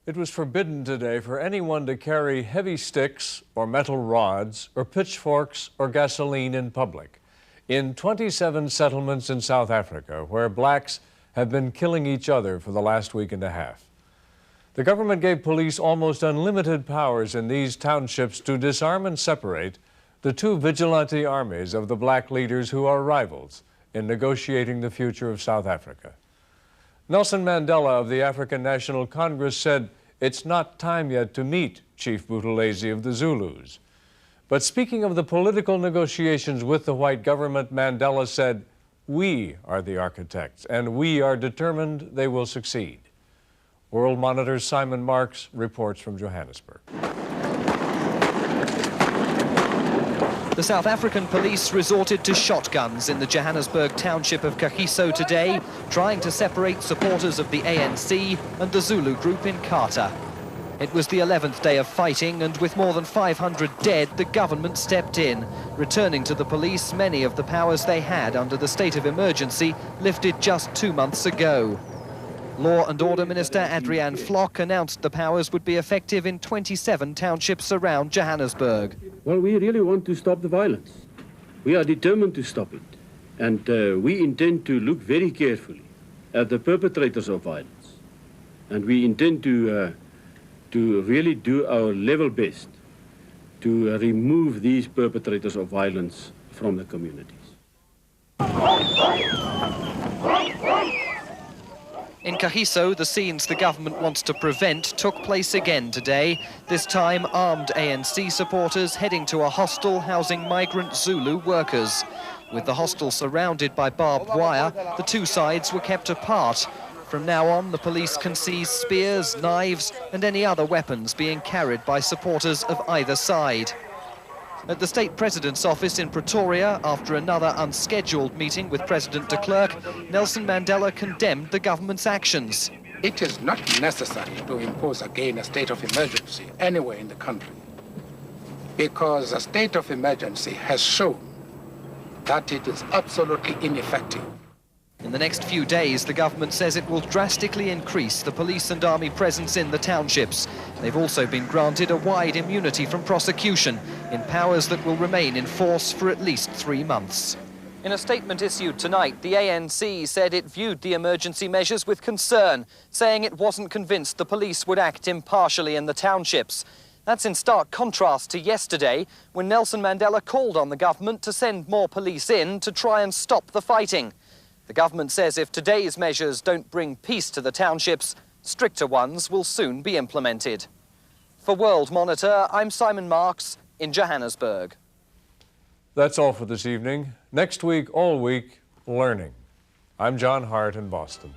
It was forbidden today for anyone to carry heavy sticks or metal rods or pitchforks or gasoline in public. In 27 settlements in South Africa, where blacks have been killing each other for the last week and a half. The government gave police almost unlimited powers in these townships to disarm and separate the two vigilante armies of the black leaders who are rivals in negotiating the future of South Africa. Nelson Mandela of the African National Congress said it's not time yet to meet Chief Buthelezi of the Zulus. But speaking of the political negotiations with the white government, Mandela said, "We are the architects, and we are determined they will succeed." World Monitor's Simon Marks reports from Johannesburg. The South African police resorted to shotguns in the Johannesburg township of Kagiso today, trying to separate supporters of the ANC and the Zulu group in Kata. It was the 11th day of fighting, and with more than 500 dead, the government stepped in, returning to the police many of the powers they had under the state of emergency lifted just 2 months ago. Law and Order Minister Adrian Vlok announced the powers would be effective in 27 townships around Johannesburg. Well, we really want to stop the violence. We are determined to stop it. And we intend to look very carefully at the perpetrators of violence. And we intend to really do our level best to remove these perpetrators of violence from the communities. In Kagiso, the scenes the government wants to prevent took place again today, this time armed ANC supporters heading to a hostel housing migrant Zulu workers. With the hostel surrounded by barbed wire, the two sides were kept apart. From now on, the police can seize spears, knives and any other weapons being carried by supporters of either side. At the state president's office in Pretoria, after another unscheduled meeting with President de Klerk, Nelson Mandela condemned the government's actions. It is not necessary to impose again a state of emergency anywhere in the country, because a state of emergency has shown that it is absolutely ineffective. In the next few days, the government says it will drastically increase the police and army presence in the townships. They've also been granted a wide immunity from prosecution in powers that will remain in force for at least 3 months. In a statement issued tonight, the ANC said it viewed the emergency measures with concern, saying it wasn't convinced the police would act impartially in the townships. That's in stark contrast to yesterday, when Nelson Mandela called on the government to send more police in to try and stop the fighting. The government says if today's measures don't bring peace to the townships, stricter ones will soon be implemented. For World Monitor, I'm Simon Marks in Johannesburg. That's all for this evening. Next week, all week, learning. I'm John Hart in Boston.